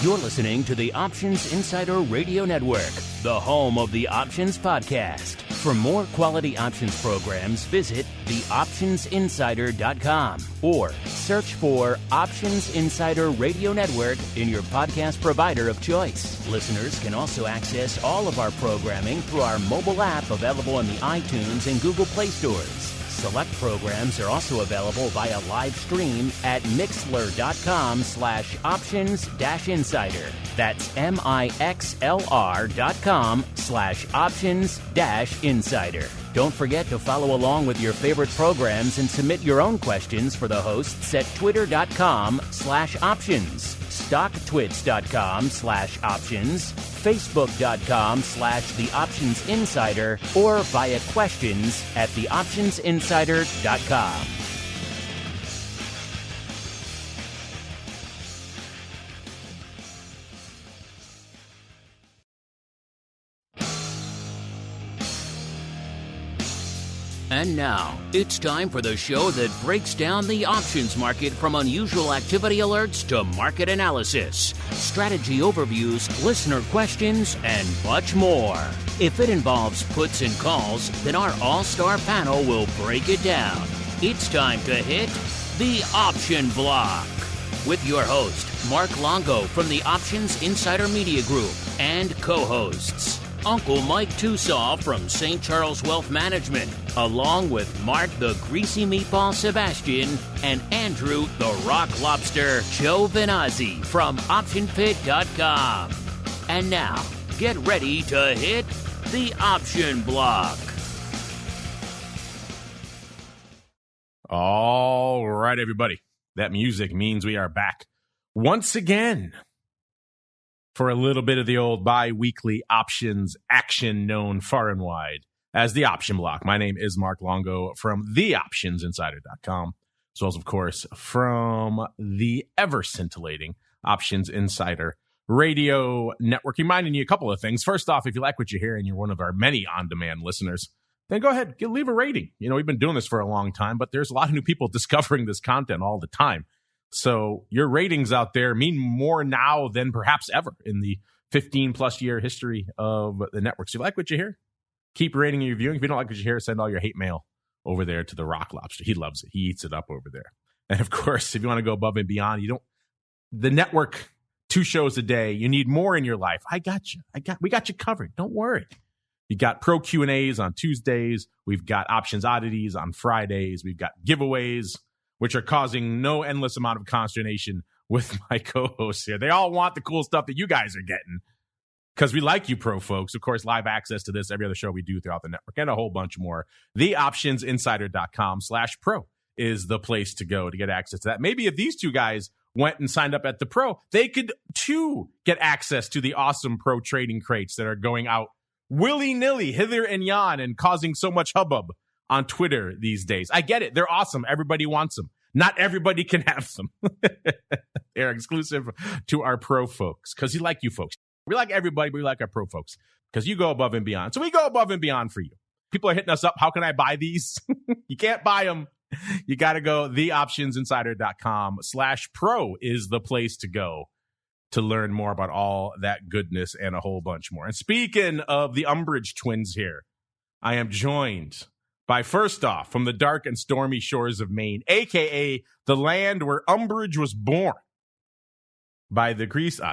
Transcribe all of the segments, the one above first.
You're listening to the Options Insider Radio Network, the home of the Options Podcast. For more quality options programs, visit theoptionsinsider.com or search for Options Insider Radio Network in your podcast provider of choice. Listeners can also access all of our programming through our mobile app available in the iTunes and Google Play stores. Select programs are also available via live stream at mixlr.com/options-insider. That's mixlr.com/options-insider. Don't forget to follow along with your favorite programs and submit your own questions for the hosts at twitter.com/options, stocktwits.com/options, facebook.com/theoptionsinsider, or via questions at theoptionsinsider.com. And now, it's time for the show that breaks down the options market from unusual activity alerts to market analysis, strategy overviews, listener questions, and much more. If it involves puts and calls, then our all-star panel will break it down. It's time to hit the Option Block with your host, Mark Longo from the Options Insider Media Group, and co-hosts, Uncle Mike TOSAW from St. Charles Wealth Management, along with Mark the Greasy Meatball Sebastian and Andrew the Rock Lobster GIOVINAZZI from OptionPit.com. And now, get ready to hit the Option Block. All right, everybody. That music means we are back once again for a little bit of the old bi-weekly options action known far and wide as the Option Block. My name is Mark Longo from theoptionsinsider.com, as well as, of course, from the ever-scintillating Options Insider Radio Network. Reminding you a couple of things. First off, if you like what you hear and you're one of our many on-demand listeners, then go ahead, leave a rating. You know, we've been doing this for a long time, but there's a lot of new people discovering this content all the time. So your ratings out there mean more now than perhaps ever in the 15-plus year history of the network. So if you like what you hear, keep rating and reviewing. If you don't like what you hear, send all your hate mail over there to the Rock Lobster. He loves it. He eats it up over there. And, of course, if you want to go above and beyond, the network, 2 shows a day, you need more in your life. I got you. We got you covered. Don't worry. We got pro Q&As on Tuesdays. We've got Options Oddities on Fridays. We've got giveaways, which are causing no endless amount of consternation with my co-hosts here. They all want the cool stuff that you guys are getting because we like you pro folks. Of course, live access to this, every other show we do throughout the network, and a whole bunch more. TheOptionsInsider.com/pro is the place to go to get access to that. Maybe if these two guys went and signed up at the pro, they could, too, get access to the awesome pro trading crates that are going out willy-nilly hither and yon and causing so much hubbub on Twitter these days. I get it. They're awesome. Everybody wants them. Not everybody can have them. They're exclusive to our pro folks because we like you folks. We like everybody, but we like our pro folks because you go above and beyond. So we go above and beyond for you. People are hitting us up. How can I buy these? You can't buy them. You got to go theoptionsinsider.com/pro is the place to go to learn more about all that goodness and a whole bunch more. And speaking of the Umbrage twins here, I am joined by, first off, from the dark and stormy shores of Maine, a.k.a. the land where Umbrage was born, by the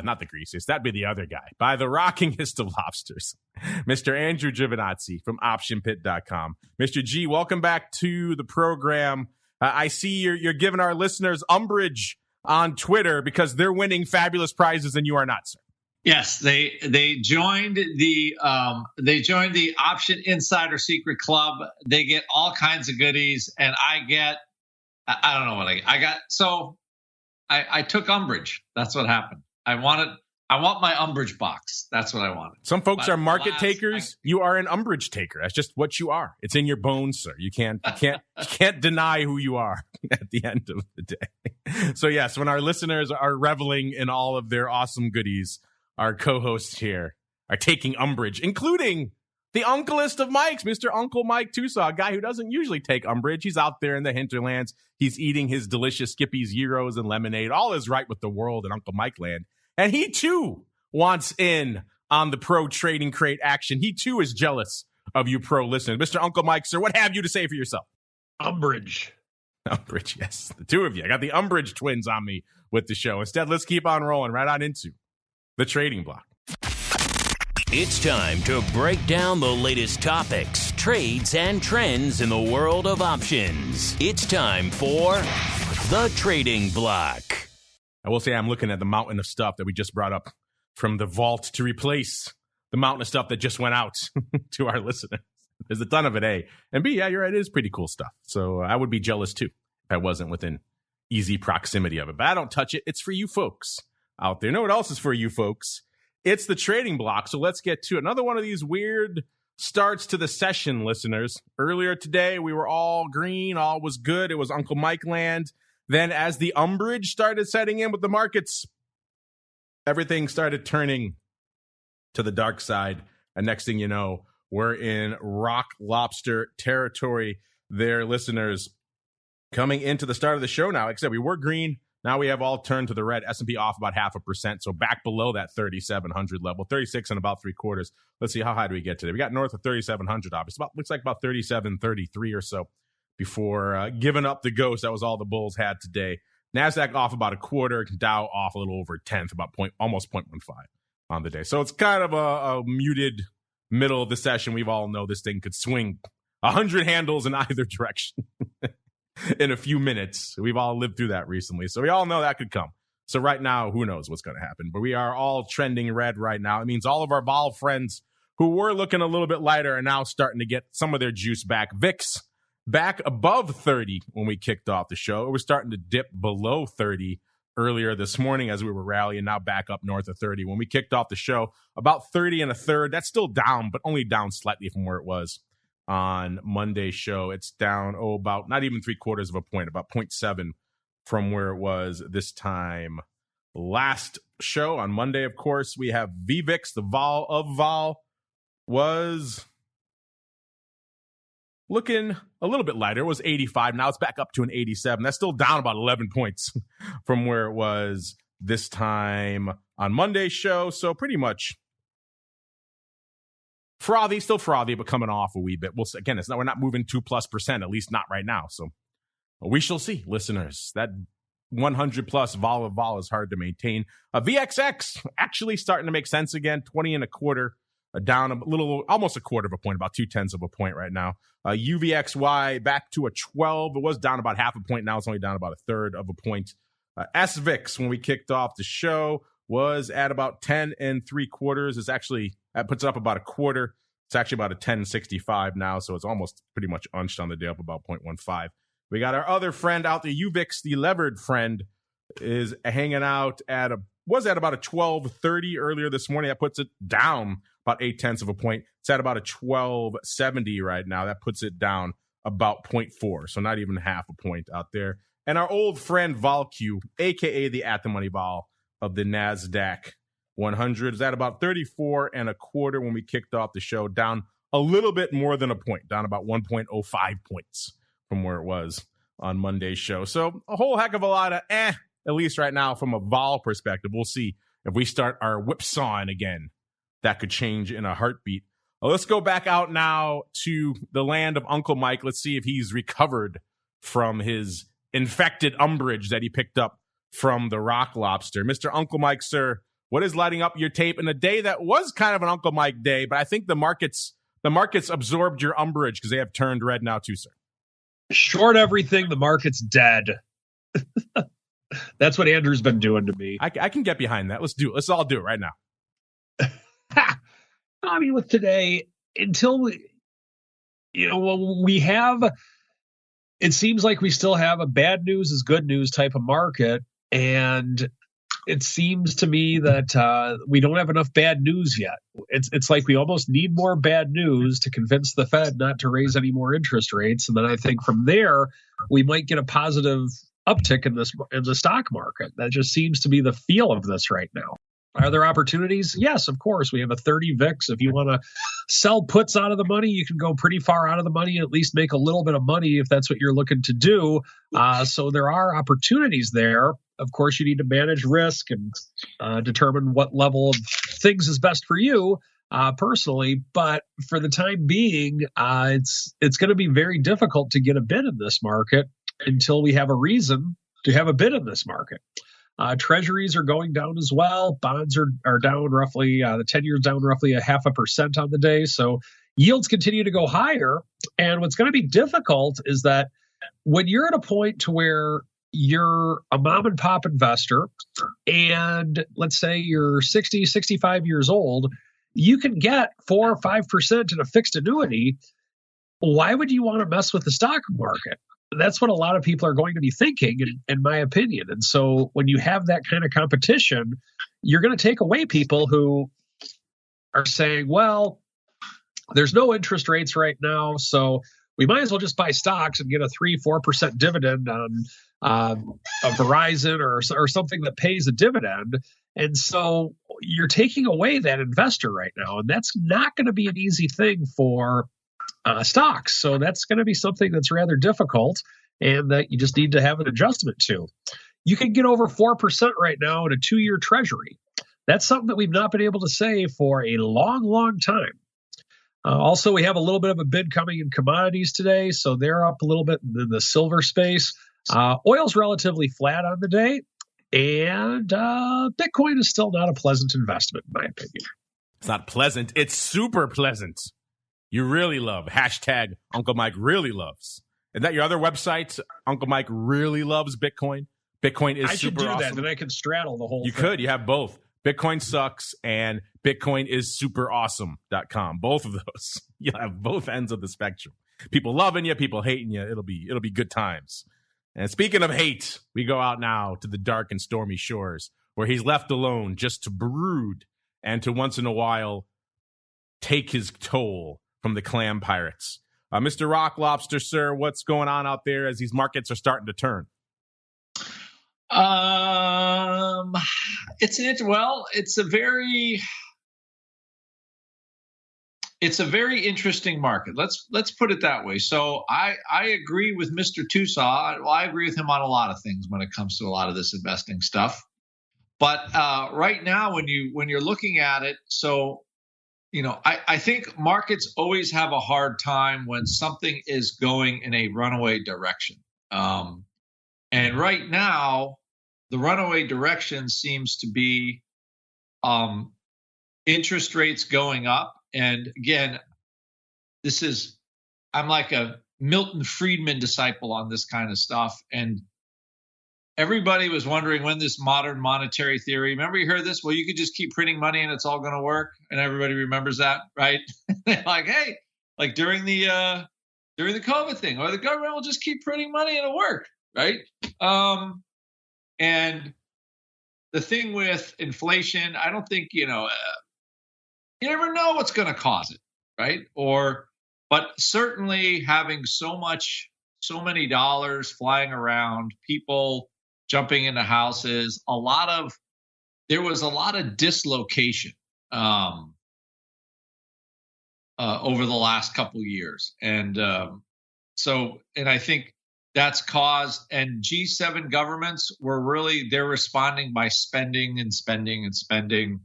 not the greasiest, that'd be the other guy, by the rockingest of lobsters, Mr. Andrew GIOVINAZZI from OptionPit.com. Mr. G, welcome back to the program. I see you're giving our listeners Umbrage on Twitter because they're winning fabulous prizes and you are not, sir. Yes, they joined the Option Insider Secret Club. They get all kinds of goodies, and I don't know what I got. So I took umbrage. That's what happened. I want my umbrage box. That's what I wanted. Some folks are market takers. You are an umbrage taker. That's just what you are. It's in your bones, sir. You can't deny who you are at the end of the day. So yes, when our listeners are reveling in all of their awesome goodies, our co-hosts here are taking umbrage, including the uncleest of Mikes, Mr. Uncle Mike TOSAW, a guy who doesn't usually take umbrage. He's out there in the hinterlands. He's eating his delicious Skippy's gyros and lemonade. All is right with the world in Uncle Mike land. And he too wants in on the pro trading crate action. He too is jealous of you pro listeners. Mr. Uncle Mike, sir, what have you to say for yourself? Umbrage. Umbrage, yes. The two of you. I got the Umbrage twins on me with the show. Instead, let's keep on rolling right on into the trading block. It's time to break down the latest topics, trades, and trends in the world of options. It's time for the trading block. I will say I'm looking at the mountain of stuff that we just brought up from the vault to replace the mountain of stuff that just went out to our listeners. There's a ton of it, A. And B, yeah, you're right, it is pretty cool stuff. So I would be jealous, too, if I wasn't within easy proximity of it. But I don't touch it. It's for you folks out there. You know what else is for you folks? It's the trading block. So let's get to it. Another one of these weird starts to the session, listeners. Earlier today, we were all green. All was good. It was Uncle Mike land. Then as the umbrage started setting in with the markets, everything started turning to the dark side. And next thing you know, we're in rock lobster territory there, listeners. Coming into the start of the show now, like I said, we were green. Now we have all turned to the red. S&P off about 0.5%. So back below that 3,700 level, 36 and about 3/4. Let's see, how high do we get today? We got north of 3,700, obviously. Looks like about 3733 or so before giving up the ghost. That was all the bulls had today. NASDAQ off about 1/4. Dow off a little over a tenth, about almost 0.15 on the day. So it's kind of a muted middle of the session. We all know this thing could swing 100 handles in either direction in a few minutes. We've all lived through that recently. So we all know that could come. So right now, who knows what's going to happen. But we are all trending red right now. It means all of our vol friends who were looking a little bit lighter are now starting to get some of their juice back. VIX back above 30 when we kicked off the show. It was starting to dip below 30 earlier this morning as we were rallying, now back up north of 30. When we kicked off the show, about 30 1/3. That's still down, but only down slightly from where it was on Monday's show. It's down, about not even 3/4 of a point, about 0.7 from where it was this time last show. On Monday, of course, we have VVIX, the vol of vol, was looking a little bit lighter. It was 85. Now it's back up to an 87. That's still down about 11 points from where it was this time on Monday's show. So pretty much frothy, still frothy, but coming off a wee bit. Again, we're not moving 2+%, at least not right now. So we shall see, listeners. That 100+ vol of vol is hard to maintain. VXX actually starting to make sense again. 20 1/4. Down a little, almost 1/4 of a point, about 0.2 of a point right now. UVXY back to a 12. It was down about 0.5 point. Now it's only down about 1/3 of a point. SVIX, when we kicked off the show, was at about 10 3/4. It's actually, that puts it up about 1/4. It's actually about a 10.65 now, so it's almost pretty much unched on the day, up about 0.15. We got our other friend out there, UVIX, the levered friend, is hanging out was at about a 12.30 earlier this morning. That puts it down about 0.8 of a point. It's at about a 12.70 right now. That puts it down about 0.4, so not even half a point out there. And our old friend VolQ, a.k.a. the At The Money Vol of the NASDAQ 100, is at about 34 1/4 when we kicked off the show, down a little bit more than a point, down about 1.05 points from where it was on Monday's show. So a whole heck of a lot of at least right now from a vol perspective. We'll see if we start our whipsawing again. That could change in a heartbeat. Well, let's go back out now to the land of Uncle Mike. Let's see if he's recovered from his infected umbrage that he picked up from the rock lobster. Mr. Uncle Mike, sir, what is lighting up your tape in a day that was kind of an Uncle Mike day, but I think the markets absorbed your umbrage because they have turned red now too, sir. Short everything, the market's dead. That's what Andrew's been doing to me. I can get behind that. Let's do it. Let's all do it right now. I mean, with today, until we have, it seems like we still have a bad news is good news type of market. And it seems to me that we don't have enough bad news yet. It's like we almost need more bad news to convince the Fed not to raise any more interest rates. And then I think from there, we might get a positive uptick in the stock market. That just seems to be the feel of this right now. Are there opportunities? Yes, of course. We have a 30 VIX. If you want to sell puts out of the money, you can go pretty far out of the money and at least make a little bit of money if that's what you're looking to do. So there are opportunities there. Of course, you need to manage risk and determine what level of things is best for you personally. But for the time being, it's going to be very difficult to get a bid in this market until we have a reason to have a bid in this market. Treasuries are going down as well. Bonds are down roughly, the 10-year down roughly 0.5% on the day. So yields continue to go higher. And what's going to be difficult is that when you're at a point to where you're a mom and pop investor and let's say you're 60, 65 years old, you can get 4 or 5% in a fixed annuity. Why would you want to mess with the stock market? That's what a lot of people are going to be thinking, in my opinion. And so when you have that kind of competition, you're going to take away people who are saying, well, there's no interest rates right now, so we might as well just buy stocks and get a 3-4% dividend on a Verizon or something that pays a dividend. And so you're taking away that investor right now, and that's not going to be an easy thing for stocks. So that's going to be something that's rather difficult and that you just need to have an adjustment to. You can get over 4% right now in a 2-year treasury. That's something that we've not been able to say for a long, long time. Also, we have a little bit of a bid coming in commodities today, so they're up a little bit in the silver space. Oil's relatively flat on the day, and Bitcoin is still not a pleasant investment, in my opinion. It's not pleasant. It's super pleasant. You really love. Hashtag Uncle Mike really loves. Is that your other website? Uncle Mike really loves Bitcoin. Bitcoin is super awesome. I should do that, then I can straddle the whole thing. You could. You have both. Bitcoin sucks and Bitcoin is super awesome.com. Both of those. You'll have both ends of the spectrum. People loving you, people hating you. It'll be good times. And speaking of hate, we go out now to the dark and stormy shores where he's left alone just to brood and to once in a while take his toll from the clam pirates. Mr. Rock Lobster, sir, what's going on out there as these markets are starting to turn? It's a very interesting market. Let's put it that way. So I agree with Mr. TOSAW. Well, I agree with him on a lot of things when it comes to a lot of this investing stuff. But right now, when you're looking at it, so I think markets always have a hard time when something is going in a runaway direction. And right now, the runaway direction seems to be interest rates going up. And again, I'm like a Milton Friedman disciple on this kind of stuff. And everybody was wondering when this modern monetary theory, remember you heard this? Well, you could just keep printing money and it's all going to work. And everybody remembers that, right? Like, hey, like during the COVID thing, or the government will just keep printing money and it'll work, right? And the thing with inflation, I don't think, you never know what's going to cause it, right? But certainly having so many dollars flying around, people jumping into houses, there was a lot of dislocation over the last couple of years. And I think that's caused, and G7 governments they're responding by spending and spending and spending.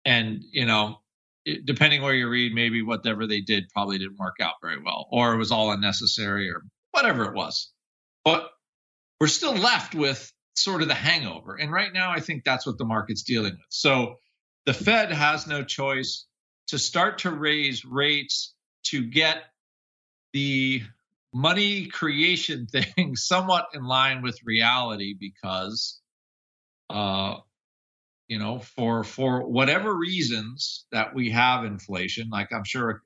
And, depending where you read, maybe whatever they did probably didn't work out very well, or it was all unnecessary or whatever it was. But we're still left with sort of the hangover. And right now, I think that's what the market's dealing with. So the Fed has no choice to start to raise rates to get the money creation thing somewhat in line with reality because, for whatever reasons that we have inflation, like I'm sure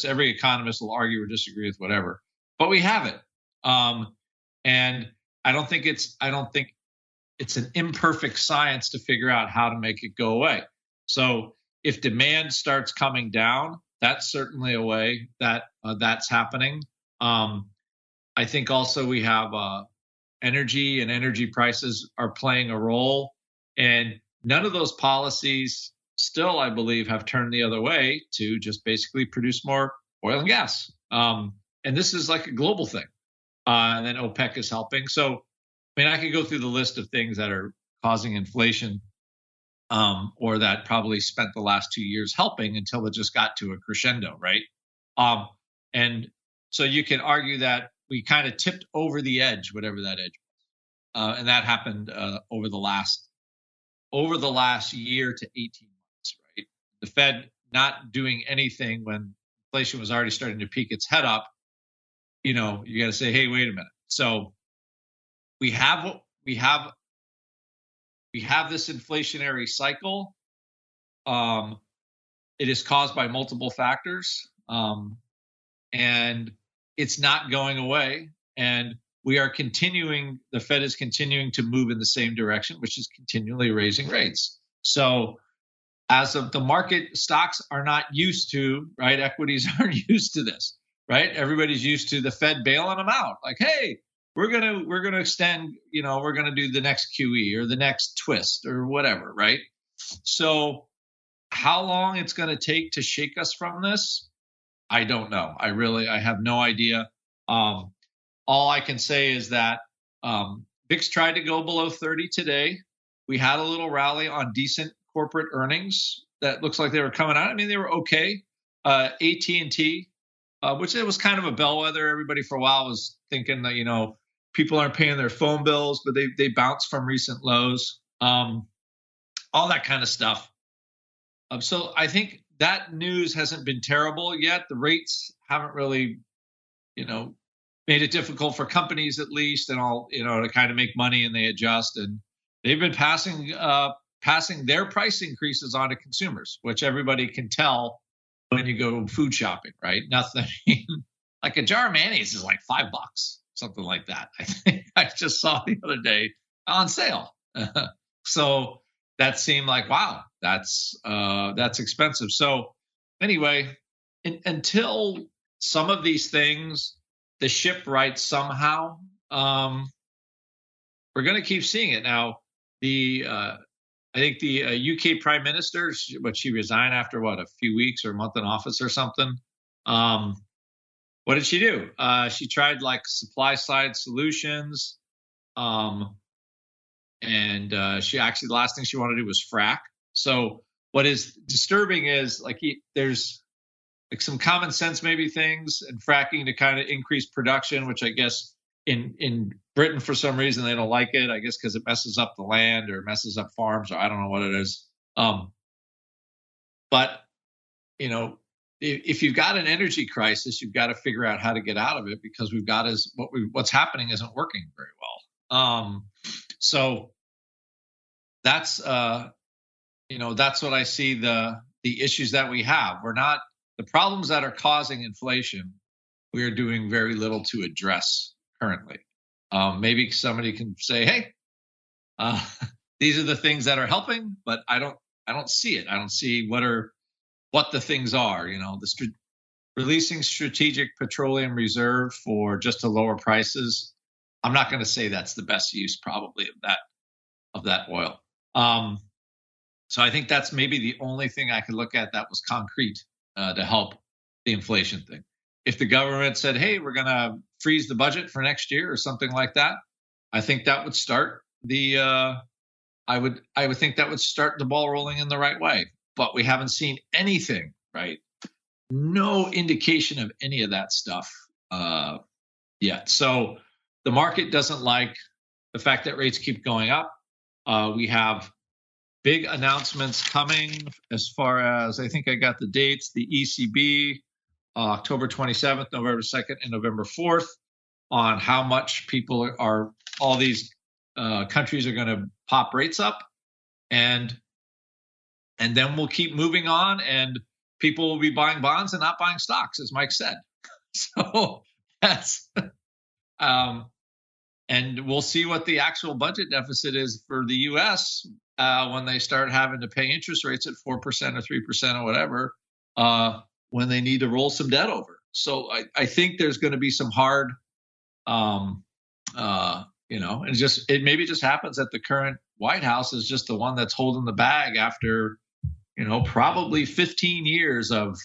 every economist will argue or disagree with whatever, but we have it. And I don't think it's an imperfect science to figure out how to make it go away. So if demand starts coming down, that's certainly a way that that's happening. I think also we have energy, and energy prices are playing a role. And none of those policies still, I believe, have turned the other way to just basically produce more oil and gas. And this is like a global thing. And then OPEC is helping. So, I mean, I could go through the list of things that are causing inflation, or that probably spent the last 2 years helping until it just got to a crescendo, right? And so you can argue that we kind of tipped over the edge, whatever that edge was. And that happened over the last year to 18 months, right? The Fed not doing anything when inflation was already starting to peak its head up. You got to say, hey, wait a minute. So we have this inflationary cycle. It is caused by multiple factors, and it's not going away. And the Fed is continuing to move in the same direction, which is continually raising rates. So as of the market, stocks are not used to, right? Equities aren't used to this, right? Everybody's used to the Fed bailing them out. Like, hey, we're gonna extend, we're gonna do the next QE or the next twist or whatever, right? So how long it's gonna take to shake us from this, I don't know. I have no idea. All I can say is that VIX tried to go below 30 today. We had a little rally on decent corporate earnings that looks like they were coming out. I mean, they were okay. AT&T, which it was kind of a bellwether. Everybody for a while was thinking that, people aren't paying their phone bills, but they bounced from recent lows, all that kind of stuff. So I think that news hasn't been terrible yet. The rates haven't really, made it difficult for companies at least and all, to kind of make money, and they adjust. And they've been passing their price increases on to consumers, which everybody can tell when you go food shopping, right? Nothing like a jar of mayonnaise is like $5, something like that. I think I just saw the other day on sale. So that seemed like, wow, that's expensive. So anyway, until some of these things, the ship rights somehow, we're going to keep seeing it. Now, I think the UK Prime Minister, she resigned after a few weeks or a month in office or something. What did she do? She tried like supply side solutions. And she actually, the last thing she wanted to do was frack. So what is disturbing is there's like some common sense, maybe things and fracking to kind of increase production, which I guess in Britain, for some reason, they don't like it, I guess, because it messes up the land or messes up farms, or I don't know what it is. But, if you've got an energy crisis, you've got to figure out how to get out of it, because what's happening isn't working very well. So that's, that's what I see the issues that we have. The problems that are causing inflation, we are doing very little to address currently. Maybe somebody can say, hey, these are the things that are helping, but I don't see it. I don't see what the things are. Releasing strategic petroleum reserve for just to lower prices. I'm not going to say that's the best use probably of that oil. So I think that's maybe the only thing I could look at that was concrete to help the inflation thing. If the government said, hey, we're going to freeze the budget for next year or something like that, I think that would start I would think that would start the ball rolling in the right way. But we haven't seen anything, right? No indication of any of that stuff yet. So the market doesn't like the fact that rates keep going up. We have big announcements coming as far as, I think I got the dates, the ECB, October 27th, November 2nd, and November 4th, on how much all these countries are going to pop rates up. And then we'll keep moving on, and people will be buying bonds and not buying stocks, as Mike said. So that's, and we'll see what the actual budget deficit is for the U.S. When they start having to pay interest rates at 4% or 3% or whatever, when they need to roll some debt over. So I think there's going to be some hard, and it maybe just happens that the current White House is just the one that's holding the bag after, probably 15 years of,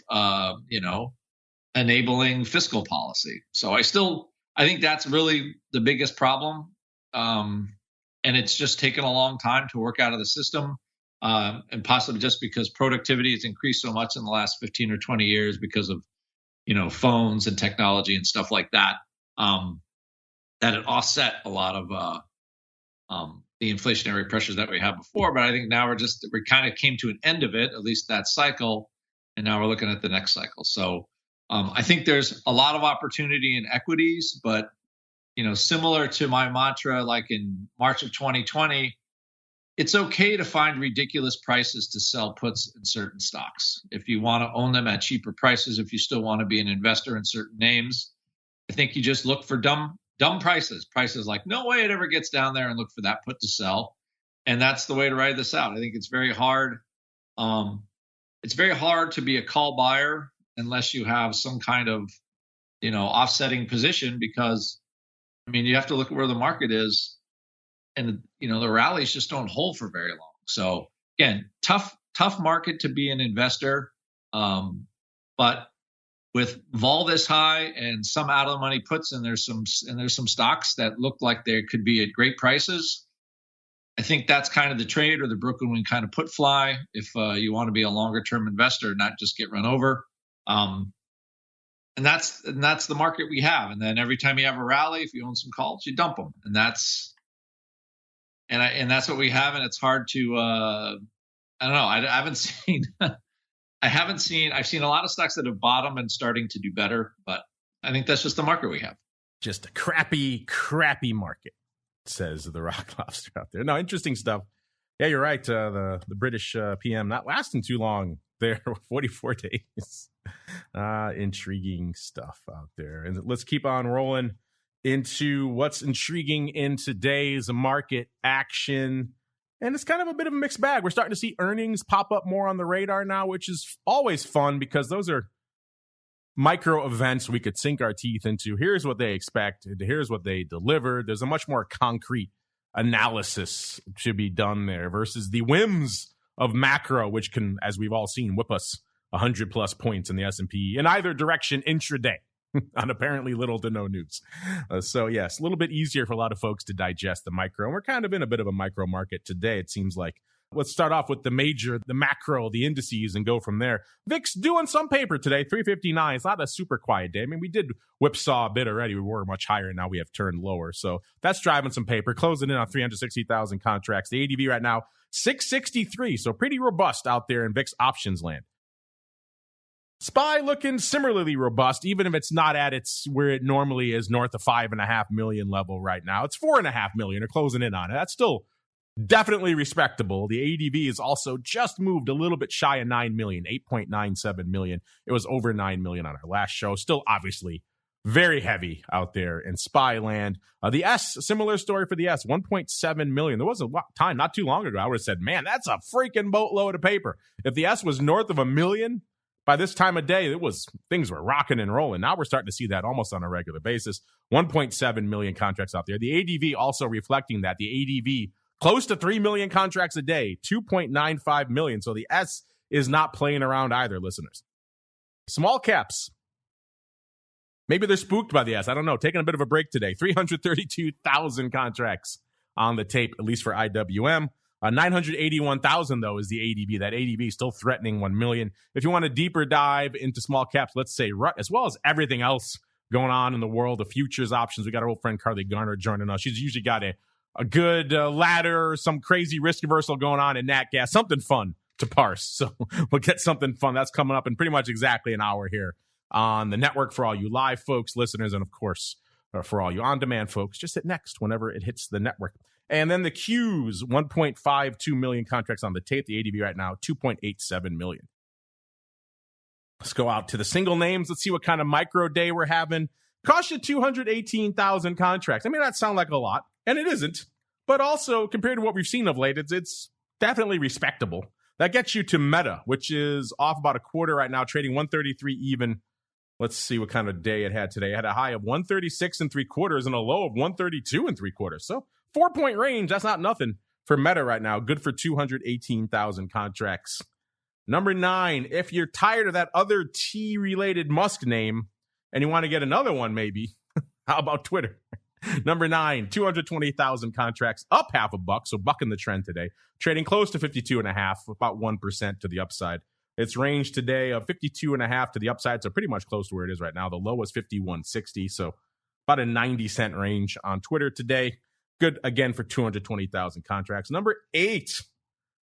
enabling fiscal policy. So I think that's really the biggest problem. And it's just taken a long time to work out of the system. And possibly just because productivity has increased so much in the last 15 or 20 years because of, phones and technology and stuff like that, that it offset a lot of the inflationary pressures that we had before. But I think now we kind of came to an end of it, at least that cycle. And now we're looking at the next cycle. So I think there's a lot of opportunity in equities, but, similar to my mantra, like in March of 2020, it's okay to find ridiculous prices to sell puts in certain stocks. If you want to own them at cheaper prices, if you still want to be an investor in certain names, I think you just look for dumb prices like no way it ever gets down there, and look for that put to sell. And that's the way to ride this out. I think it's very hard. It's very hard to be a call buyer unless you have some kind of, offsetting position, because you have to look at where the market is, and, the rallies just don't hold for very long. So again, tough market to be an investor. But with vol this high and some out of the money puts, and there's some stocks that look like they could be at great prices, I think that's kind of the trade, or the broken wing kind of put fly, if you want to be a longer term investor, not just get run over. And that's the market we have. And then every time you have a rally, if you own some calls, you dump them, and that's what we have. And it's hard to I don't know. I haven't seen. I've seen a lot of stocks that have bottomed and starting to do better, but I think that's just the market we have. Just a crappy market, says the Rock Lobster out there. No, interesting stuff. Yeah, you're right. The British PM not lasting too long there, 44 days. Intriguing stuff out there. And let's keep on rolling into what's intriguing in today's market action. And it's kind of a bit of a mixed bag. We're starting to see earnings pop up more on the radar now, which is always fun because those are micro events we could sink our teeth into. Here's what they expected. Here's what they delivered. There's a much more concrete analysis to be done there versus the whims of macro, which can, as we've all seen, whip us 100 plus points in the S&P in either direction intraday on apparently little to no news. So yes, a little bit easier for a lot of folks to digest the micro. And we're kind of in a bit of a micro market today, it seems like. Let's start off with the macro, the indices, and go from there. VIX doing some paper today, 359. It's not a super quiet day. We did whipsaw a bit already. We were much higher, and now we have turned lower. So that's driving some paper, closing in on 360,000 contracts. The ADV right now, 663. So pretty robust out there in VIX options land. SPY looking similarly robust, even if it's not at its where it normally is, north of 5.5 million level right now. It's 4.5 million, or closing in on it. That's still definitely respectable. The ADV is also just moved a little bit shy of 9 million, 8.97 million. It was over 9 million on our last show. Still obviously very heavy out there in SPY land. The S, similar story for the S, 1.7 million. There was a time not too long ago I would have said, man, that's a freaking boatload of paper. If the S was north of 1 million, by this time of day, things were rocking and rolling. Now we're starting to see that almost on a regular basis. 1.7 million contracts out there. The ADV also reflecting that. The ADV close to 3 million contracts a day, 2.95 million. So the S is not playing around either, listeners. Small caps. Maybe they're spooked by the S. I don't know. Taking a bit of a break today. 332,000 contracts on the tape, at least for IWM. 981,000, though, is the ADV. That ADV is still threatening 1 million. If you want a deeper dive into small caps, let's say, as well as everything else going on in the world of futures options, we got our old friend Carly Garner joining us. She's usually got a good ladder, some crazy risk reversal going on in nat gas, something fun to parse. So we'll get something fun. That's coming up in pretty much exactly an hour here on the network for all you live folks, listeners, and of course, for all you on-demand folks. Just hit next whenever it hits the network. And then the Qs, 1.52 million contracts on the tape. The ADV right now, 2.87 million. Let's go out to the single names. Let's see what kind of micro day we're having. Cost you 218,000 contracts. That sounds like a lot, and it isn't. But also, compared to what we've seen of late, it's definitely respectable. That gets you to Meta, which is off about a quarter right now, trading 133 even. Let's see what kind of day it had today. It had a high of 136 3/4 and a low of 132 3/4. So 4-point range, that's not nothing for Meta right now. Good for 218,000 contracts Number 9, if you're tired of that other T-related Musk name and you want to get another one maybe, how about Twitter? Number 9, 220,000 contracts, up half a buck, so bucking the trend today. Trading close to 52.5, about 1% to the upside. Its range today of 52.5 to the upside, so pretty much close to where it is right now. The low was 51.60, so about a 90-cent range on Twitter today. Good, again, for 220,000 contracts. Number 8,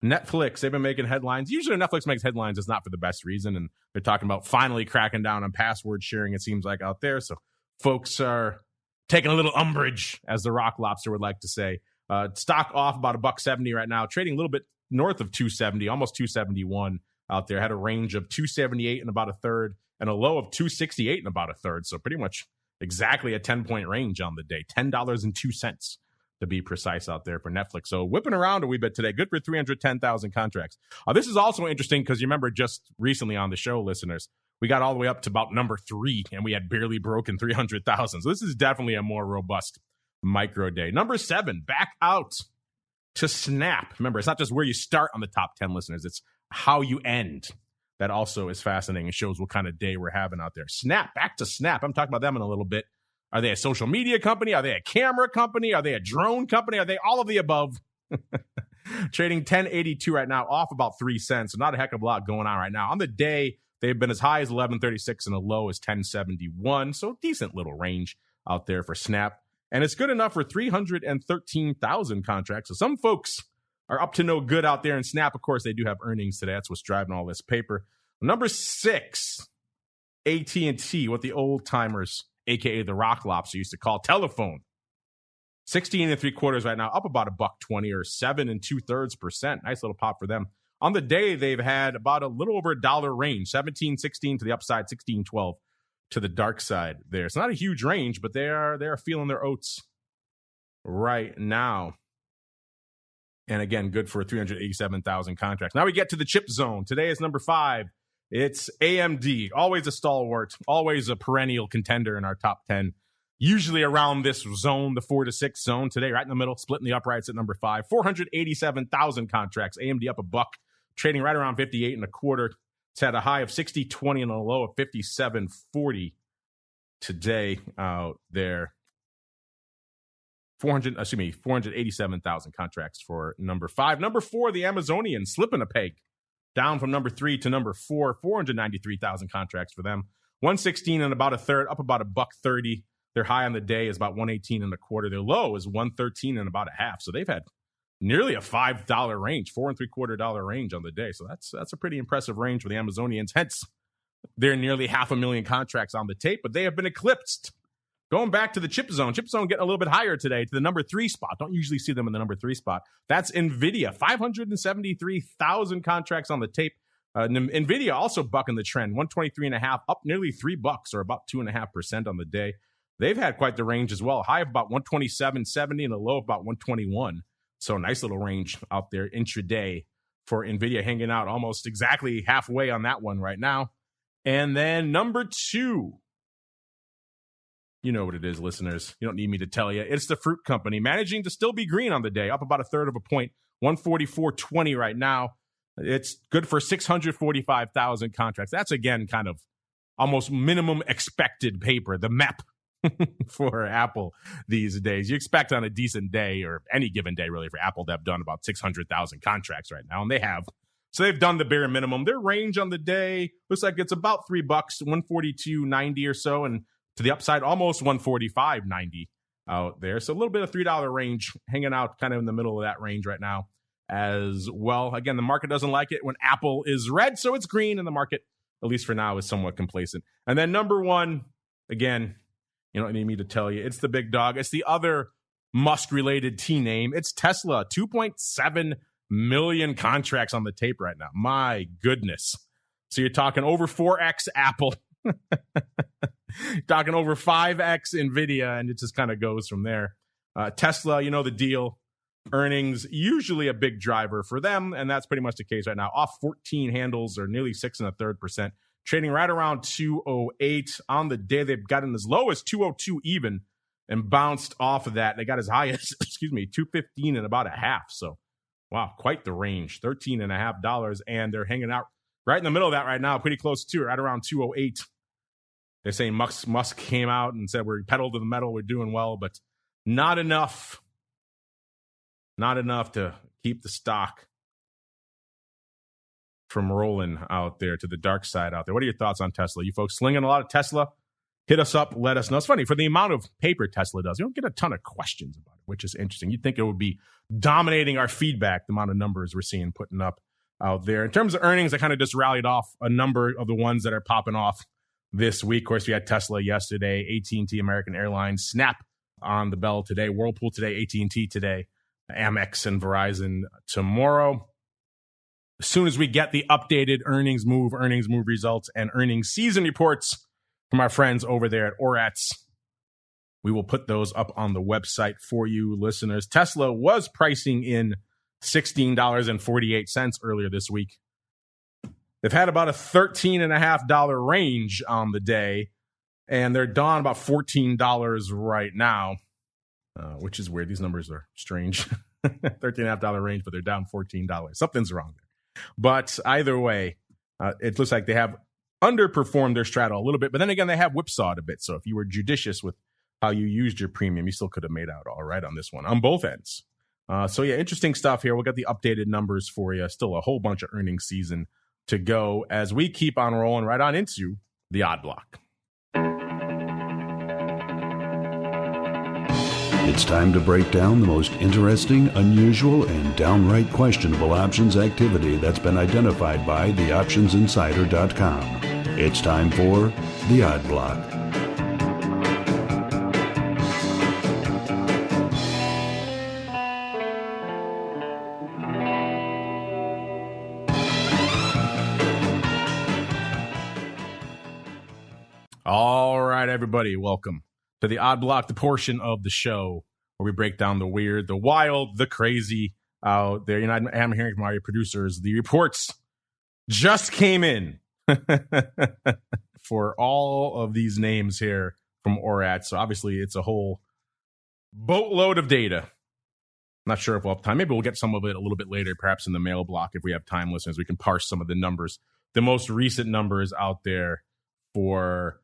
Netflix. They've been making headlines. Usually Netflix makes headlines, it's not for the best reason, and they're talking about finally cracking down on password sharing, it seems like, out there. So folks are taking a little umbrage, as the Rock Lobster would like to say. Stock off about $1.70 right now, trading a little bit north of 270, almost 271 out there. Had a range of 278 and about a third, and a low of 268 and about a third. So pretty much exactly a 10-point range on the day, $10.02 to be precise out there for Netflix. So whipping around a wee bit today. Good for 310,000 contracts. This is also interesting because you remember just recently on the show, listeners, we got all the way up to about number 3, and we had barely broken 300,000. So this is definitely a more robust micro day. Number 7, back out to Snap. Remember, it's not just where you start on the top 10, listeners. It's how you end. That also is fascinating and shows what kind of day we're having out there. Snap, back to Snap. I'm talking about them in a little bit. Are they a social media company? Are they a camera company? Are they a drone company? Are they all of the above? Trading 1082 right now, off about 3 cents. So not a heck of a lot going on right now. On the day, they've been as high as 1136 and a low as 1071. So decent little range out there for Snap. And it's good enough for 313,000 contracts. So some folks are up to no good out there in Snap. Of course, they do have earnings today. That's what's driving all this paper. Number 6, AT&T, what the old timers, a.k.a. the Rock Lobster, used to call telephone. 16 3/4 right now, up about $1.20 or 7 2/3%. Nice little pop for them. On the day, they've had about a little over $1 range, 17.16 to the upside, 16.12 to the dark side there. It's not a huge range, but they are feeling their oats right now. And again, good for 387,000 contracts. Now we get to the chip zone. Today is number 5. It's AMD, always a stalwart, always a perennial contender in our top 10. Usually around this zone, the 4 to 6 zone. Today, right in the middle, splitting the uprights at number 5. 487,000 contracts. AMD up a buck, trading right around 58 and a quarter. It's had a high of 60.20 and a low of 57.40 today out there. 487,000 contracts for number 5. Number 4, the Amazonian, slipping a peg. Down from number 3 to number 4, 493,000 contracts for them. 116 and about a third, up about $1.30. Their high on the day is about 118 and a quarter. Their low is 113 and about a half. So they've had nearly a $5 range, $4 3/4 range on the day. So that's a pretty impressive range for the Amazonians. Hence, they're nearly 500,000 contracts on the tape, but they have been eclipsed. Going back to the chip zone getting a little bit higher today to the number 3 spot. Don't usually see them in the number 3 spot. That's NVIDIA, 573,000 contracts on the tape. NVIDIA also bucking the trend, 123.5, up nearly $3 or about 2.5% on the day. They've had quite the range as well. High of about 127.70 and a low of about 121. So nice little range out there intraday for NVIDIA, hanging out almost exactly halfway on that one right now. And then number 2. You know what it is, listeners. You don't need me to tell you. It's the fruit company, managing to still be green on the day, up about a third of a point, 144.20 right now. It's good for 645,000 contracts. That's, again, kind of almost minimum expected paper, the MEP for Apple these days. You expect on a decent day, or any given day, really, for Apple to have done about 600,000 contracts right now, and they have. So they've done the bare minimum. Their range on the day looks like it's about $3, 142.90 or so, and to the upside, almost 145.90 out there. So a little bit of $3 range, hanging out kind of in the middle of that range right now as well. Again, the market doesn't like it when Apple is red, so it's green, and the market, at least for now, is somewhat complacent. And then number 1, again, you don't need me to tell you, it's the big dog. It's the other Musk-related T name. It's Tesla, 2.7 million contracts on the tape right now. My goodness. So you're talking over 4x Apple. Talking over 5x NVIDIA, and it just kind of goes from there. Tesla, you know the deal. Earnings, usually a big driver for them, and that's pretty much the case right now. Off 14 handles, or nearly 6 1/3%. Trading right around 208 on the day. They've gotten as low as 202 even, and bounced off of that. They got as high as, 215 and about a half. So, wow, quite the range. $13.50, and they're hanging out right in the middle of that right now, pretty close to, right around 208. They're saying Musk came out and said we're pedal to the metal, we're doing well, but not enough. Not enough to keep the stock from rolling out there to the dark side out there. What are your thoughts on Tesla? You folks slinging a lot of Tesla? Hit us up, let us know. It's funny, for the amount of paper Tesla does, you don't get a ton of questions about it, which is interesting. You'd think it would be dominating our feedback, the amount of numbers we're seeing putting up out there. In terms of earnings, I kind of just rallied off a number of the ones that are popping off this week. Of course, we had Tesla yesterday, AT&T, American Airlines, Snap on the bell today, Whirlpool today, AT&T today, Amex and Verizon tomorrow. As soon as we get the updated earnings move results, and earnings season reports from our friends over there at ORATS, we will put those up on the website for you listeners. Tesla was pricing in $16.48 earlier this week. They've had about a $13.50 range on the day, and they're down about $14 right now, which is weird. These numbers are strange. $13.50 range, but they're down $14. Something's wrong there. But either way, it looks like they have underperformed their straddle a little bit, but then again, they have whipsawed a bit. So if you were judicious with how you used your premium, you still could have made out all right on this one, on both ends. So yeah, interesting stuff here. We'll get the updated numbers for you. Still a whole bunch of earnings season to go as we keep on rolling right on into the Odd Block. It's time to break down the most interesting, unusual, and downright questionable options activity that's been identified by theoptionsinsider.com. It's time for the Odd Block. All right, everybody, welcome to the Odd Block, the portion of the show where we break down the weird, the wild, the crazy out there. You know, I'm hearing from our producers, the reports just came in for all of these names here from ORAT. So obviously it's a whole boatload of data. I'm not sure if we'll have time. Maybe we'll get some of it a little bit later, perhaps in the mail block if we have time, listeners. We can parse some of the numbers, the most recent numbers out there for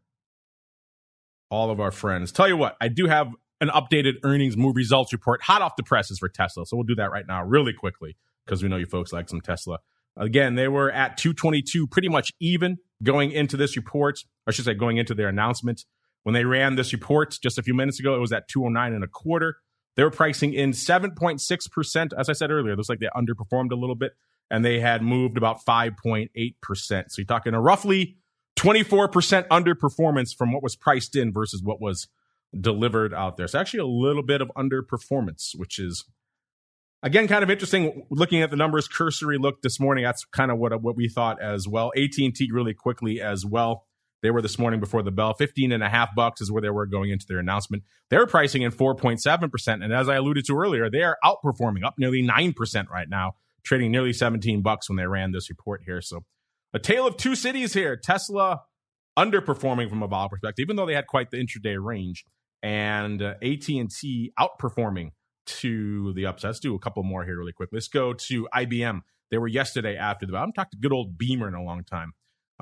all of our friends. Tell you what, I do have an updated earnings move results report hot off the presses for Tesla. So we'll do that right now really quickly because we know you folks like some Tesla. Again, they were at 222, pretty much even going into this report. I should say going into their announcement. When they ran this report just a few minutes ago, it was at 209.25. They were pricing in 7.6%. As I said earlier, it looks like they underperformed a little bit, and they had moved about 5.8%. So you're talking a roughly 24% underperformance from what was priced in versus what was delivered out there. So actually a little bit of underperformance, which is, again, kind of interesting. Looking at the numbers, cursory look this morning, that's kind of what we thought as well. AT&T really quickly as well. They were this morning before the bell. $15.50 is where they were going into their announcement. They're pricing in 4.7%. And as I alluded to earlier, they are outperforming, up nearly 9% right now, trading nearly $17 when they ran this report here. So a tale of two cities here. Tesla underperforming from a vol perspective, even though they had quite the intraday range, and AT&T outperforming to the upside. Let's do a couple more here really quick. Let's go to IBM. They were yesterday after the bell. I haven't talked to good old Beamer in a long time.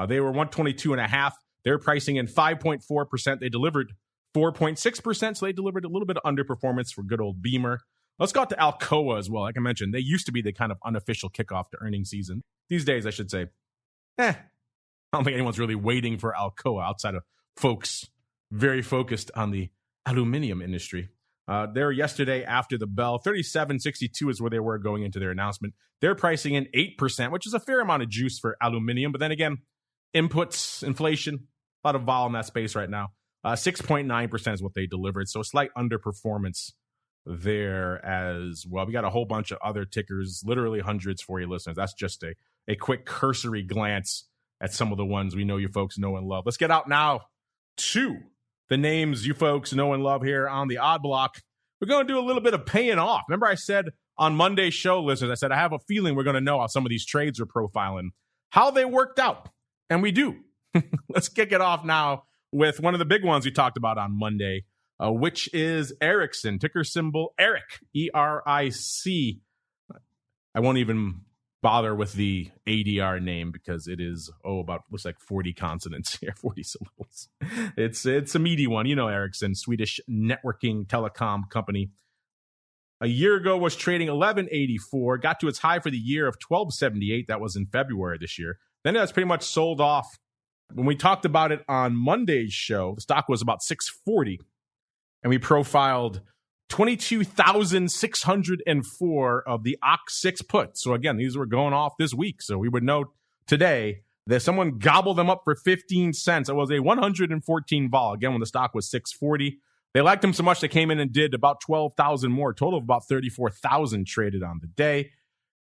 They were 122.5. They're pricing in 5.4%. They delivered 4.6%, so they delivered a little bit of underperformance for good old Beamer. Let's go out to Alcoa as well. Like I mentioned, they used to be the kind of unofficial kickoff to earnings season. These days, I should say, I don't think anyone's really waiting for Alcoa outside of folks very focused on the aluminum industry. They were yesterday after the bell. 37.62 is where they were going into their announcement. They're pricing in 8%, which is a fair amount of juice for aluminum. But then again, inputs, inflation, a lot of vol in that space right now. 6.9% is what they delivered. So a slight underperformance there as well. We got a whole bunch of other tickers, literally hundreds for you listeners. That's just a quick cursory glance at some of the ones we know you folks know and love. Let's get out now to the names you folks know and love here on the Odd Block. We're going to do a little bit of paying off. Remember I said on Monday's show, listeners, I said, I have a feeling we're going to know how some of these trades are profiling, how they worked out. And we do. Let's kick it off now with one of the big ones we talked about on Monday, which is Ericsson, ticker symbol ERIC, ERIC. I won't even bother with the ADR name because it is, looks like 40 consonants here, 40 syllables. It's a meaty one. You know, Ericsson, Swedish networking telecom company. A year ago was trading 1184, got to its high for the year of 1278. That was in February this year. Then it was pretty much sold off. When we talked about it on Monday's show, the stock was about 640, and we profiled 22,604 of the OX6 puts. So again, these were going off this week. So we would know today that someone gobbled them up for 15 cents. It was a 114 vol. Again, when the stock was 640. They liked them so much they came in and did about 12,000 more, total of about 34,000 traded on the day.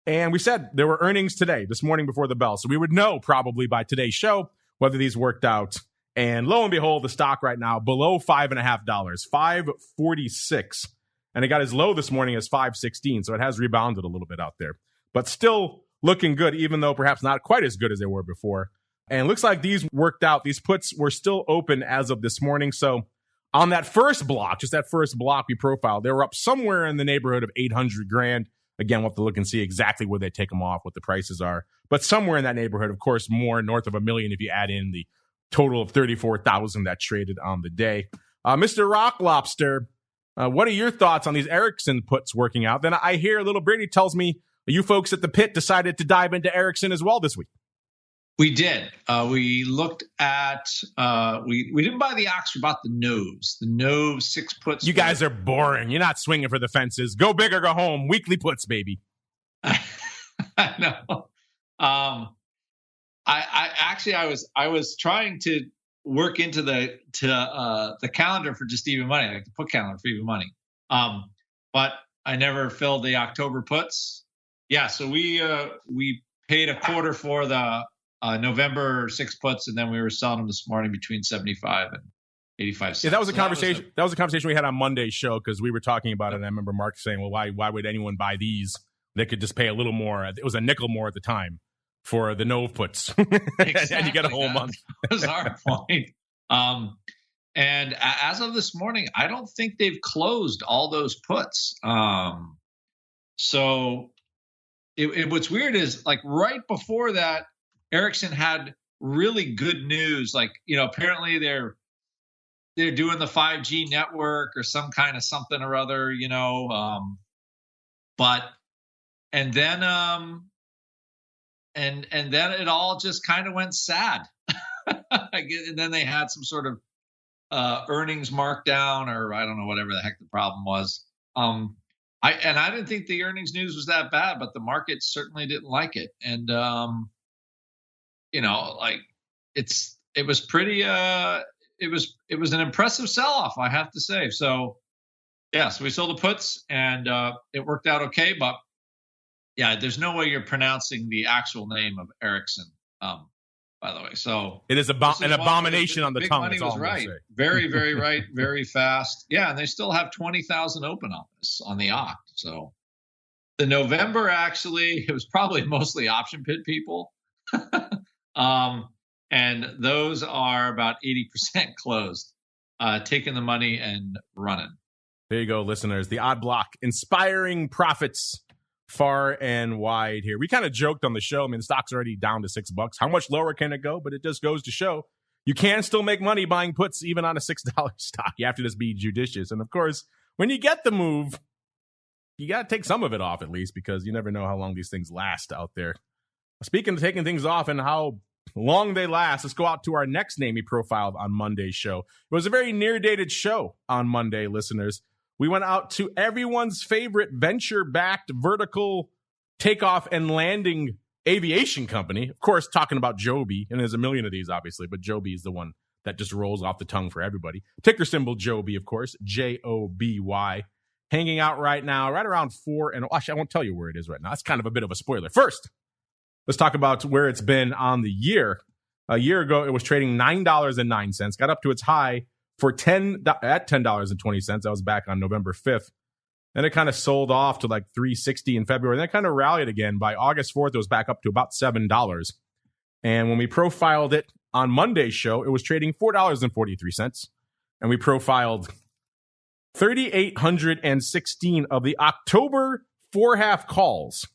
And we said there were earnings today, this morning before the bell. So we would know probably by today's show whether these worked out. And lo and behold, the stock right now below $5.50, $5.46. And it got as low this morning as $5.16. So it has rebounded a little bit out there, but still looking good, even though perhaps not quite as good as they were before. And it looks like these worked out. These puts were still open as of this morning. So on that first block, just that first block we profiled, they were up somewhere in the neighborhood of 800 grand. Again, we'll have to look and see exactly where they take them off, what the prices are. But somewhere in that neighborhood, of course, more north of $1 million if you add in the total of 34,000 that traded on the day. Mr. Rock Lobster, what are your thoughts on these Ericsson puts working out? Then I hear little Brady tells me you folks at the pit decided to dive into Ericsson as well this week. We did. We looked at, we didn't buy the ox, we bought the nose. The nose 6 puts. You guys are boring. You're not swinging for the fences. Go big or go home. Weekly puts, baby. I know. I was trying to work into the calendar for just even money, like the put calendar for even money. But I never filled the October puts. Yeah, so we paid a quarter for the November 6 puts, and then we were selling them this morning between 75 and 85 cents. Yeah, that was a conversation. That was a conversation we had on Monday's show because we were talking about it. And I remember Mark saying, "Well, why would anyone buy these? They could just pay a little more. It was a nickel more at the time for the Nove puts, Exactly. and you get a whole month." That was our point. And as of this morning, I don't think they've closed all those puts. So what's weird is like right before that, Ericsson had really good news. Like, apparently they're doing the 5G network or some kind of something or other, and then it all just kind of went sad. And then they had some sort of earnings markdown, or I don't know, whatever the heck the problem was. I didn't think the earnings news was that bad, but the market certainly didn't like it. And it was pretty it was an impressive sell-off, I have to say. So yeah, so we sold the puts and it worked out okay, but yeah, there's no way you're pronouncing the actual name of Ericsson, by the way. So it is an abomination on the tongue. Money was right. Very, very right. Very fast. Yeah. And they still have 20,000 open on this on the OCT. So the November, actually, it was probably mostly option pit people. And those are about 80% closed, taking the money and running. There you go, listeners. The Odd Block, inspiring profits far and wide here. We kind of joked on the show. I mean, the stock's already down to $6. How much lower can it go? But it just goes to show you can still make money buying puts even on a $6 stock. You have to just be judicious. And of course, when you get the move, you got to take some of it off at least, because you never know how long these things last out there. Speaking of taking things off and how long they last, let's go out to our next name we profiled on Monday's show. It was a very near-dated show on Monday, listeners. We went out to everyone's favorite venture-backed vertical takeoff and landing aviation company. Of course, talking about Joby, and there's a million of these, obviously, but Joby is the one that just rolls off the tongue for everybody. Ticker symbol Joby, of course, JOBY. Hanging out right now, right around 4. And actually, I won't tell you where it is right now. That's kind of a bit of a spoiler. First, let's talk about where it's been on the year. A year ago, it was trading $9.09, got up to its high for $10.20. That was back on November 5th. Then it kind of sold off to like $3.60 in February. Then it kind of rallied again. By August 4th, it was back up to about $7. And when we profiled it on Monday's show, it was trading $4.43. And we profiled 3,816 of the October 4.5 calls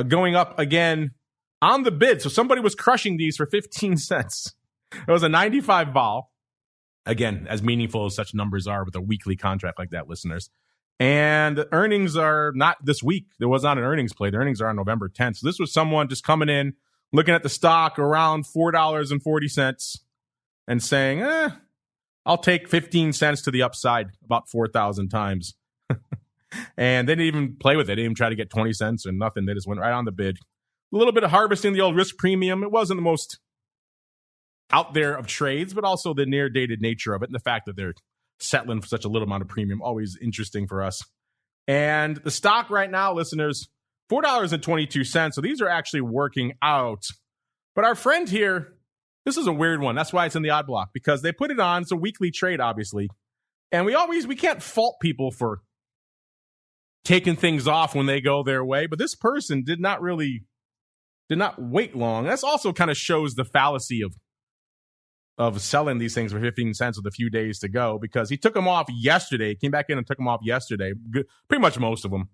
going up again on the bid. So somebody was crushing these for 15 cents. It was a 95 vol. Again, as meaningful as such numbers are with a weekly contract like that, listeners. And the earnings are not this week. There was not an earnings play. The earnings are on November 10th. So this was someone just coming in, looking at the stock around $4.40 and saying, I'll take 15 cents to the upside about 4,000 times. And they didn't even play with it. They didn't even try to get 20 cents or nothing. They just went right on the bid. A little bit of harvesting the old risk premium. It wasn't the most out there of trades, but also the near dated nature of it and the fact that they're settling for such a little amount of premium, always interesting for us. And the stock right now, listeners, $4.22. So these are actually working out. But our friend here, this is a weird one. That's why it's in the odd block, because they put it on. It's a weekly trade, obviously. And we can't fault people for taking things off when they go their way. But this person did not wait long. That's also kind of shows the fallacy of selling these things for 15 cents with a few days to go, because he took them off yesterday, came back in and took them off yesterday, pretty much most of them.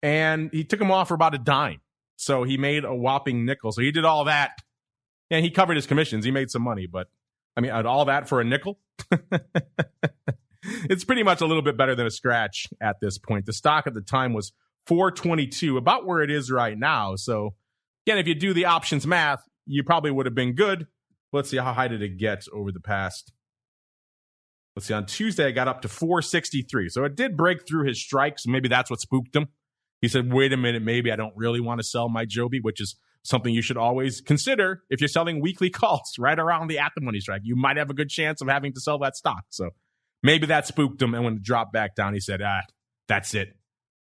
And he took them off for about a dime. So he made a whopping nickel. So he did all that and he covered his commissions. He made some money, but I mean, all that for a nickel? It's pretty much a little bit better than a scratch at this point. The stock at the time was $4.22, about where it is right now. So again, if you do the options math, you probably would have been good. Let's see, how high did it get over the past? Let's see, on Tuesday, I got up to 463. So it did break through his strike. So maybe that's what spooked him. He said, wait a minute, maybe I don't really want to sell my Joby, which is something you should always consider if you're selling weekly calls right around the at-the-money strike. You might have a good chance of having to sell that stock. So maybe that spooked him. And when it dropped back down, he said, that's it.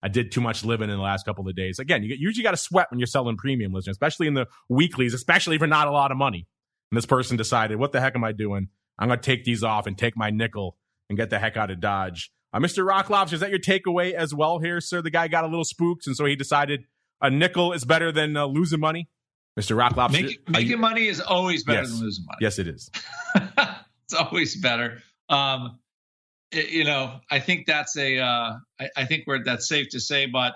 I did too much living in the last couple of days. Again, you usually got to sweat when you're selling premium, listeners, especially in the weeklies, especially for not a lot of money. And this person decided, what the heck am I doing? I'm going to take these off and take my nickel and get the heck out of Dodge. Mr. Rock Lobster, is that your takeaway as well here, sir? The guy got a little spooked, and so he decided a nickel is better than losing money? Mr. Rock Lobster? Making money is always better than losing money. Yes, it is. It's always better. I think that's I think that's safe to say, but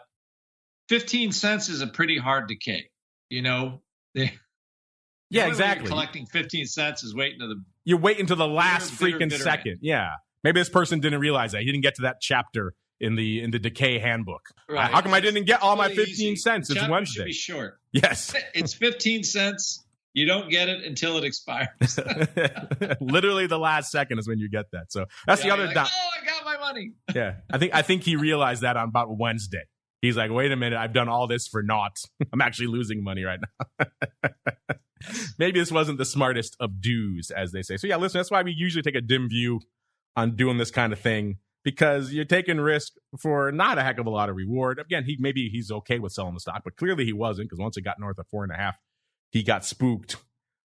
15 cents is a pretty hard decay. Yeah, exactly. Collecting 15 cents is waiting to the... You wait until the last freaking second. End. Yeah. Maybe this person didn't realize that. He didn't get to that chapter in the decay handbook. Right. How come I didn't get all my 15 cents? It's Wednesday. Should be short. Yes. It's 15 cents. You don't get it until it expires. Literally the last second is when you get that. So that's the other... I got my money. Yeah. I think he realized that on about Wednesday. He's like, wait a minute. I've done all this for naught. I'm actually losing money right now. Maybe this wasn't the smartest of do's, as they say. So yeah, listen, that's why we usually take a dim view on doing this kind of thing, because you're taking risk for not a heck of a lot of reward. Again, maybe he's okay with selling the stock, but clearly he wasn't, because once it got north of 4.5, he got spooked.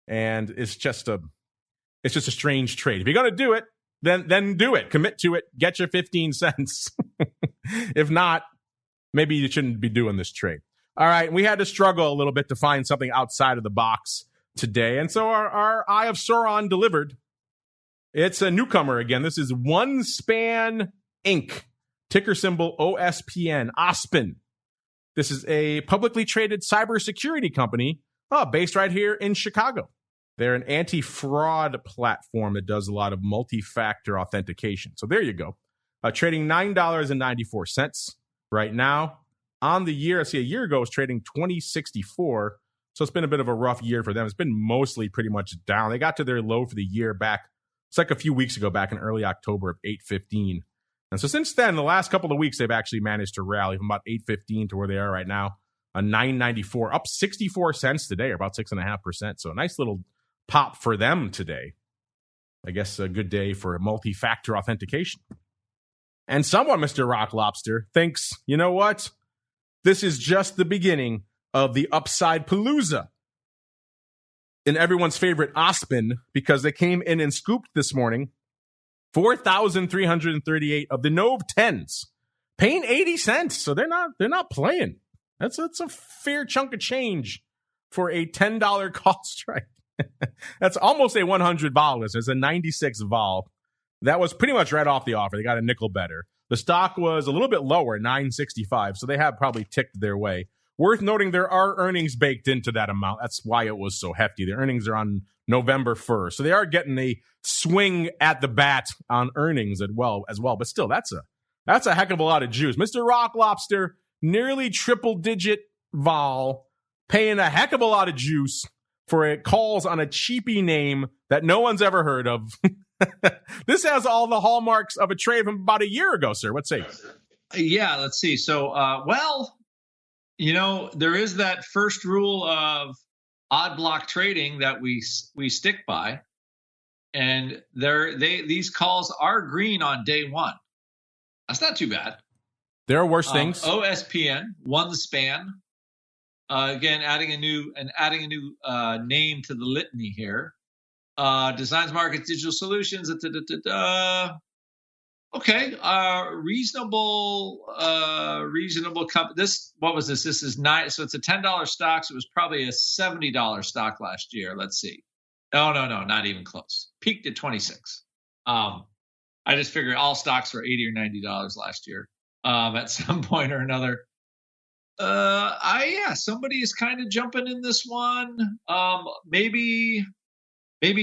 And it's just a strange trade. If you're going to do it, then do it. Commit to it. Get your 15 cents. If not, maybe you shouldn't be doing this trade. All right, we had to struggle a little bit to find something outside of the box today. And so our Eye of Sauron delivered. It's a newcomer again. This is OneSpan Inc., ticker symbol OSPN, OSPN. This is a publicly traded cybersecurity company based right here in Chicago. They're an anti-fraud platform that does a lot of multi-factor authentication. So there you go. Trading $9.94 right now. On the year, a year ago, it was trading $20.64. So it's been a bit of a rough year for them. It's been mostly pretty much down. They got to their low for the year back. It's like a few weeks ago, back in early October of $8.15. And so since then, the last couple of weeks, they've actually managed to rally from about $8.15 to where they are right now, a $9.94, up 64 cents today, or about 6.5%. So a nice little pop for them today. I guess a good day for multi-factor authentication. And someone, Mr. Rock Lobster, thinks, you know what? This is just the beginning of the upside palooza in everyone's favorite OSPN, because they came in and scooped this morning 4,338 of the Nove 10s, paying 80 cents. So they're not playing. That's a fair chunk of change for a $10 call strike. That's almost a 100 vol. It's a 96 vol. That was pretty much right off the offer. They got a nickel better. The stock was a little bit lower, $9.65, so they have probably ticked their way. Worth noting, there are earnings baked into that amount. That's why it was so hefty. The earnings are on November 1st. So they are getting a swing at the bat on earnings as well. But still, that's a heck of a lot of juice. Mr. Rock Lobster, nearly triple-digit vol, paying a heck of a lot of juice for it calls on a cheapy name that no one's ever heard of. This has all the hallmarks of a trade from about a year ago, sir. What say you? Yeah, let's see. So, there is that first rule of odd block trading that we stick by, and these calls are green on day one. That's not too bad. There are worse things. OSPN won the span. Again, adding a new name to the litany here. Designs, Markets, Digital Solutions. Okay, reasonable company. What was this? This is nine. So it's a $10 stock. So it was probably a $70 stock last year. Let's see. No, not even close. Peaked at 26. I just figured all stocks were $80 or $90 last year. At some point or another. Somebody is kind of jumping in this one. Maybe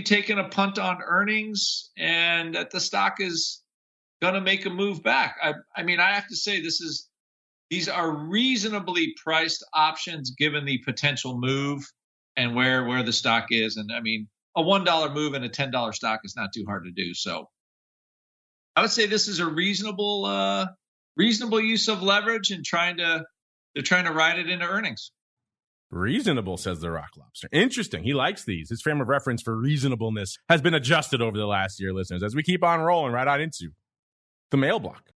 taking a punt on earnings, and that the stock is going to make a move back. I mean, I have to say these are reasonably priced options given the potential move and where the stock is. And I mean, a $1 move in a $10 stock is not too hard to do. So I would say this is a reasonable use of leverage and they're trying to ride it into earnings. Reasonable, says the Rock Lobster. Interesting. He likes these. His frame of reference for reasonableness has been adjusted over the last year, listeners, as we keep on rolling right on into the mail block.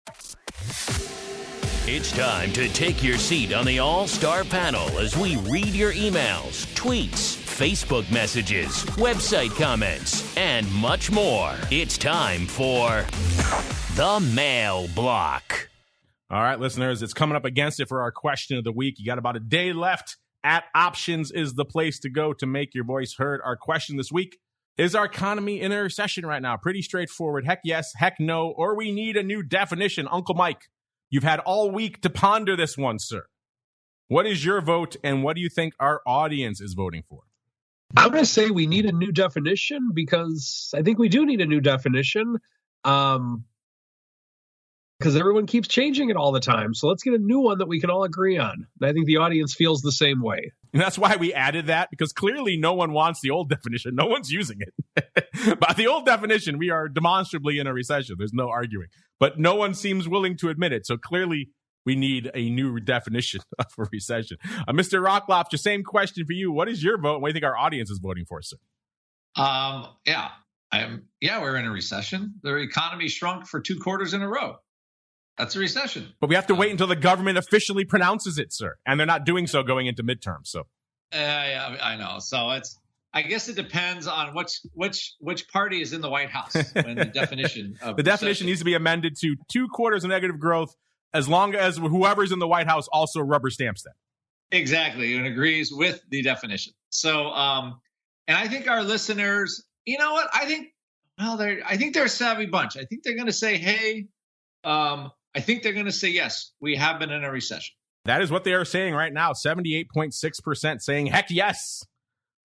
It's time to take your seat on the All-Star panel as we read your emails, tweets, Facebook messages, website comments, and much more. It's time for the mail block. All right, listeners, it's coming up against it for our question of the week. You got about a day left. At Options is the place to go to make your voice heard. Our question this week: is our economy in a recession right now? Pretty straightforward. Heck yes, heck no, or we need a new definition. Uncle Mike, you've had all week to ponder this one, sir. What is your vote, and what do you think our audience is voting for? I'm going to say we need a new definition because I think we do need a new definition. Because everyone keeps changing it all the time. So let's get a new one that we can all agree on. And I think the audience feels the same way. And that's why we added that, because clearly no one wants the old definition. No one's using it. By the old definition, we are demonstrably in a recession. There's no arguing. But no one seems willing to admit it. So clearly we need a new definition of a recession. Mr. Rocklofts, same question for you. What is your vote? What do you think our audience is voting for, sir? We're in a recession. The economy shrunk for 2 quarters in a row. That's a recession. But we have to wait until the government officially pronounces it, sir. And they're not doing so going into midterms. So, yeah, I know. So I guess it depends on which party is in the White House when the definition of the definition needs to be amended to 2 quarters of negative growth, as long as whoever's in the White House also rubber stamps that. Exactly, and agrees with the definition. So, and I think our listeners, you know what? I think they're a savvy bunch. I think they're going to say, hey. I think they're going to say, yes, we have been in a recession. That is what they are saying right now. 78.6% saying, heck yes.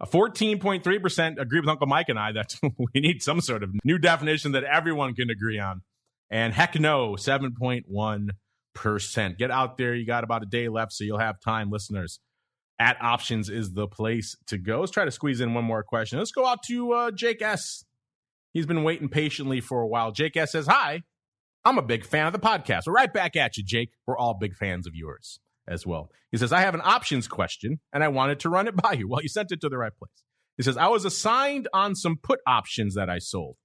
14.3% agree with Uncle Mike and I that we need some sort of new definition that everyone can agree on. And heck no, 7.1%. Get out there. You got about a day left, so you'll have time, listeners. At Options is the place to go. Let's try to squeeze in one more question. Let's go out to Jake S. He's been waiting patiently for a while. Jake S. says, hi. I'm a big fan of the podcast. We're right back at you, Jake. We're all big fans of yours as well. He says, I have an options question, and I wanted to run it by you. Well, you sent it to the right place. He says, I was assigned on some put options that I sold.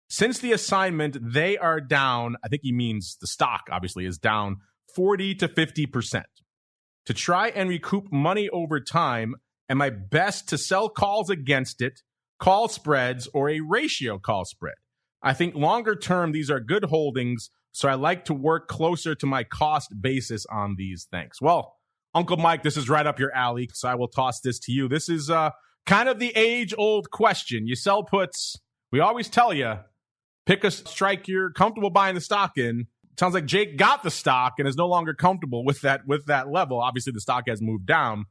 Since the assignment, they are down. I think he means the stock, obviously, is down 40 to 50%. To try and recoup money over time, am I best to sell calls against it, call spreads, or a ratio call spread? I think longer term, these are good holdings, so I like to work closer to my cost basis on these. Thanks. Well, Uncle Mike, this is right up your alley, so I will toss this to you. This is kind of the age-old question. You sell puts. We always tell you, pick a strike you're comfortable buying the stock in. sounds like Jake got the stock and is no longer comfortable with that level. Obviously, the stock has moved down.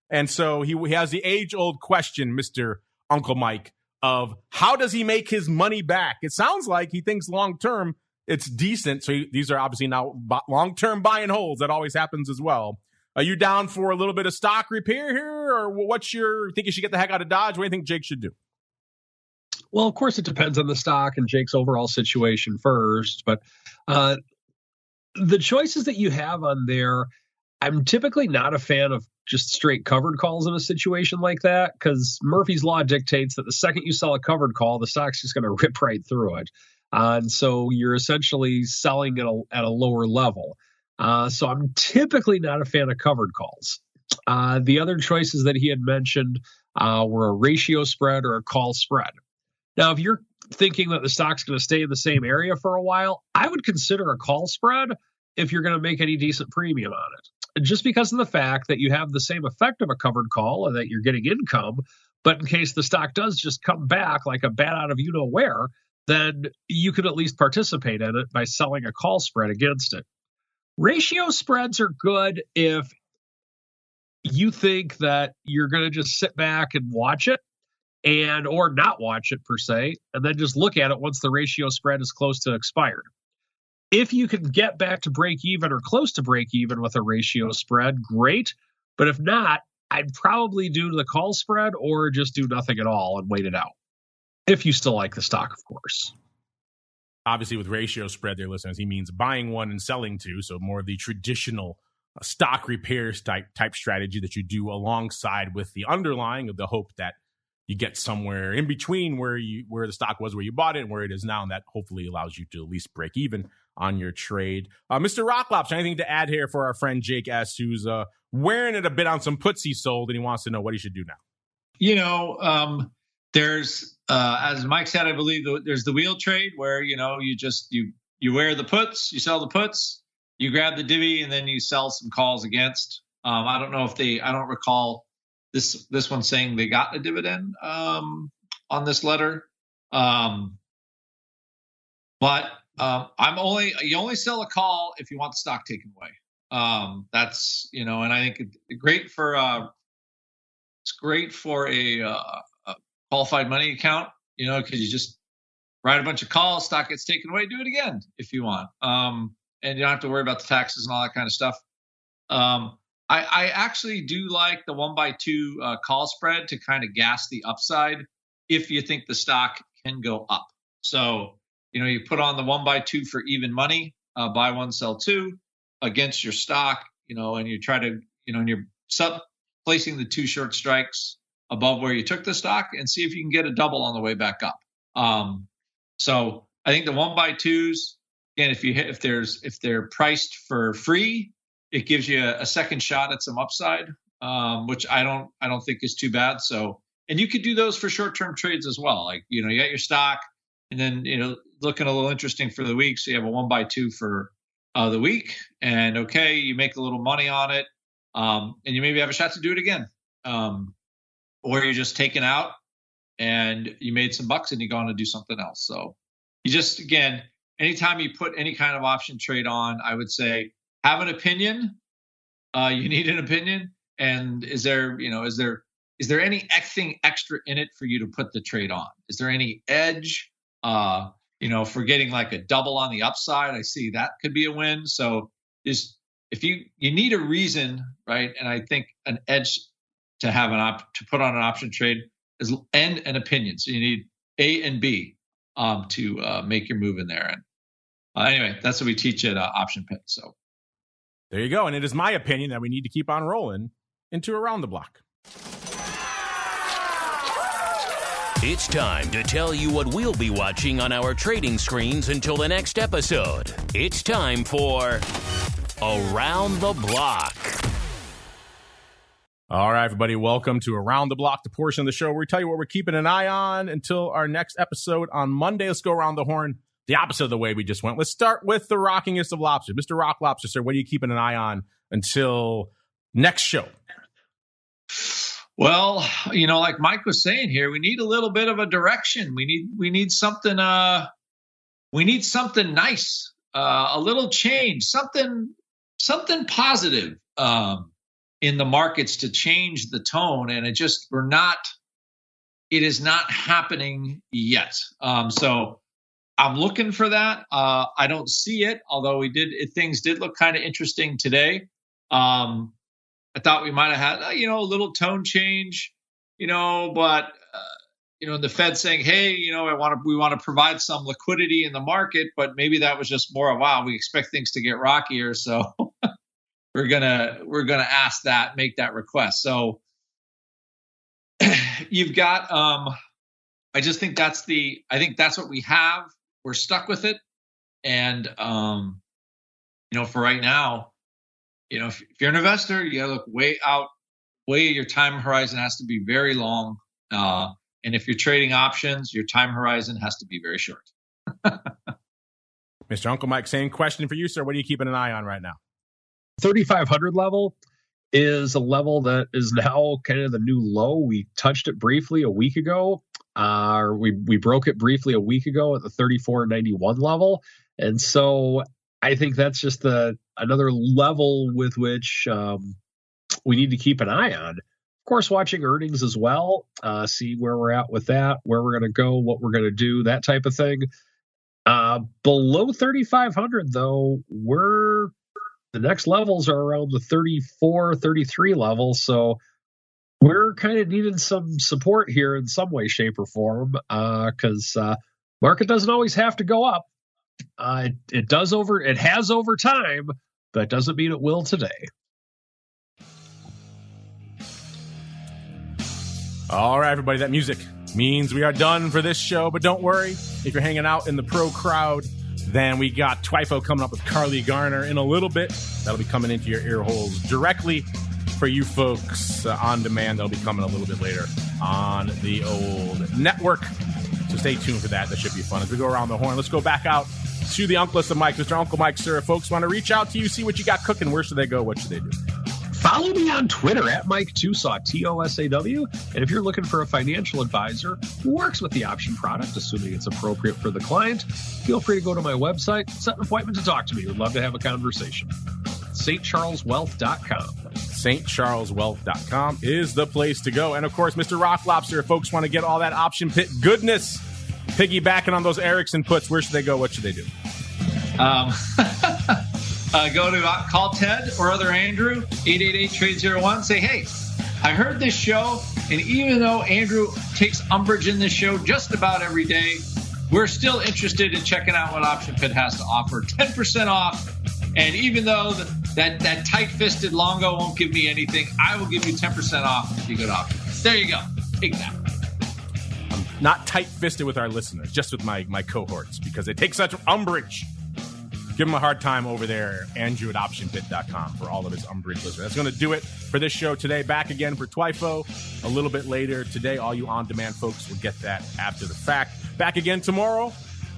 And so he has the age-old question, Mr. Uncle Mike, of how does he make his money back? It sounds like he thinks long-term it's decent. So these are obviously now long-term buy and holds. That always happens as well. Are you down for a little bit of stock repair here? Or think you should get the heck out of Dodge? What do you think Jake should do? Well, of course, it depends on the stock and Jake's overall situation first. But the choices that you have on there, I'm typically not a fan of just straight covered calls in a situation like that, because Murphy's Law dictates that the second you sell a covered call, the stock's just going to rip right through it. And so you're essentially selling at a lower level. So I'm typically not a fan of covered calls. The other choices that he had mentioned were a ratio spread or a call spread. Now, if you're thinking that the stock's going to stay in the same area for a while, I would consider a call spread if you're going to make any decent premium on it. Just because of the fact that you have the same effect of a covered call and that you're getting income, but in case the stock does just come back like a bat out of you-know-where, then you could at least participate in it by selling a call spread against it. Ratio spreads are good if you think that you're going to just sit back and watch it, or not watch it per se, and then just look at it once the ratio spread is close to expired. If you can get back to break even or close to break even with a ratio spread, great. But if not, I'd probably do the call spread or just do nothing at all and wait it out. If you still like the stock, of course. Obviously, with ratio spread there, listeners, he means buying one and selling two. So more of the traditional stock repairs type strategy that you do alongside with the underlying of the hope that you get somewhere in between where the stock was where you bought it and where it is now. And that hopefully allows you to at least break even on your trade. Mr. Rock Lobster, anything to add here for our friend Jake S., who's wearing it a bit on some puts he sold, and he wants to know what he should do now? There's, as Mike said, I believe there's the wheel trade where, you wear the puts, you sell the puts, you grab the divvy, and then you sell some calls against. I don't know I don't recall this one saying they got a dividend on this letter. But you only sell a call if you want the stock taken away. That's, and I think it's great for a qualified money account, because you just write a bunch of calls, stock gets taken away, do it again if you want. And you don't have to worry about the taxes and all that kind of stuff. I actually do like the 1x2 call spread to kind of gas the upside if you think the stock can go up. So, you put on the 1x2 for even money, buy one, sell two against your stock, and you try to, and you're placing the two short strikes above where you took the stock and see if you can get a double on the way back up. So I think the 1x2s, again, if they're priced for free, it gives you a second shot at some upside, which I don't think is too bad. So, and you could do those for short-term trades as well. Like, you got your stock and then, looking a little interesting for the week. So you have a 1x2 for the week, and okay, you make a little money on it. And you maybe have a shot to do it again. Or you're just taken out and you made some bucks and you go on to do something else. So you just, again, anytime you put any kind of option trade on, I would say have an opinion. You need an opinion. And is there anything extra in it for you to put the trade on? Is there any edge, for getting like a double on the upside? I see that could be a win. So if you need a reason, right? And I think an edge to have to put on an option trade is and an opinion. So you need A and B to make your move in there. And anyway, that's what we teach at Option Pit. So there you go. And it is my opinion that we need to keep on rolling into Around the Block. It's time to tell you what we'll be watching on our trading screens until the next episode. It's time for Around the Block. All right, everybody, welcome to Around the Block, the portion of the show where we tell you what we're keeping an eye on until our next episode on Monday. Let's go around the horn, the opposite of the way we just went. Let's start with the rockingest of lobsters. Mr. Rock Lobster, sir, what are you keeping an eye on until next show? Well, like Mike was saying here, we need a little bit of a direction. We need something. We need something nice a little change, something positive in the markets to change the tone, and it is not happening yet. So I'm looking for that. I don't see it, although things did look kind of interesting today. I thought we might have had a little tone change, but the Fed saying, hey, we want to provide some liquidity in the market, but maybe that was just more of, wow, we expect things to get rockier, so we're gonna ask that, make that request. So you've got I just think that's what we have. We're stuck with it, and for right now, if you're an investor, you gotta look way out. Your time horizon has to be very long. And if you're trading options, your time horizon has to be very short. Mr. Uncle Mike, same question for you, sir. What are you keeping an eye on right now? 3,500 level is a level that is now kind of the new low. We touched it briefly a week ago. We broke it briefly a week ago at the 34.91 level. And so I think that's just another level with which we need to keep an eye on. Of course, watching earnings as well, see where we're at with that, where we're going to go, what we're going to do, that type of thing. Below 3,500, though, the next levels are around the 34, 33 level. So we're kind of needing some support here in some way, shape, or form, because market doesn't always have to go up. It has over time, but it doesn't mean it will today. All right, everybody, that music means we are done for this show, but don't worry. If you're hanging out in the pro crowd, then we got TWIFO coming up with Carly Garner in a little bit. That'll be coming into your ear holes directly for you folks on demand. That'll be coming a little bit later on the old network. So stay tuned for that. That should be fun. As we go around the horn, let's go back out to the Uncle Mike. Mr. Uncle Mike, sir, if folks want to reach out to you, see what you got cooking, where should they go? What should they do? Follow me on Twitter at Mike TOSAW, TOSAW. And if you're looking for a financial advisor who works with the option product, assuming it's appropriate for the client, feel free to go to my website, set an appointment to talk to me. We'd love to have a conversation. stcharleswealth.com. stcharleswealth.com is the place to go. And of course, Mr. Rock Lobster, if folks want to get all that option pit goodness, piggybacking on those Erickson puts, where should they go? What should they do? Go to call Ted or other Andrew, 888-TRADE-01. Say, hey, I heard this show, and even though Andrew takes umbrage in this show just about every day, we're still interested in checking out what Option Pit has to offer. 10% off. And even though that tight-fisted Longo won't give me anything, I will give you 10% off if you go to Option Pit. There you go. Take that. I'm not tight-fisted with our listeners, just with my cohorts, because they take such umbrage. Give him a hard time over there, Andrew at OptionPit.com, for all of his umbrage listeners. That's going to do it for this show today. Back again for TWIFO a little bit later today. All you on-demand folks will get that after the fact. Back again tomorrow.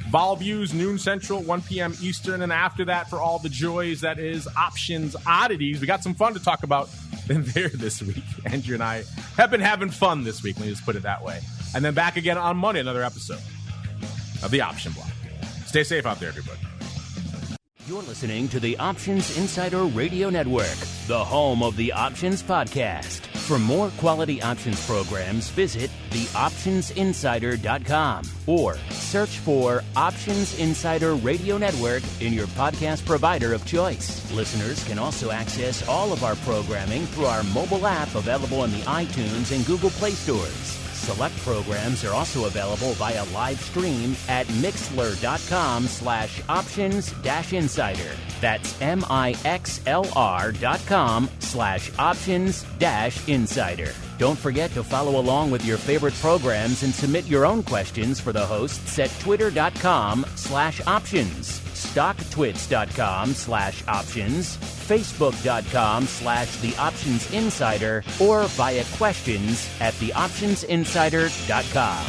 Vol Views, noon Central, 1 p.m. Eastern. And after that, for all the joys, that is Options Oddities. We got some fun to talk about in there this week. Andrew and I have been having fun this week. Let me just put it that way. And then back again on Monday, another episode of the Option Block. Stay safe out there, everybody. You're listening to the Options Insider Radio Network, the home of the Options Podcast. For more quality options programs, visit theoptionsinsider.com or search for Options Insider Radio Network in your podcast provider of choice. Listeners can also access all of our programming through our mobile app available in the iTunes and Google Play stores. Select programs are also available via live stream at mixlr.com/options-insider. That's mixlr.com/options-insider. Don't forget to follow along with your favorite programs and submit your own questions for the hosts at twitter.com/options, stocktwits.com/options, facebook.com/theoptionsinsider, or via questions at theoptionsinsider.com.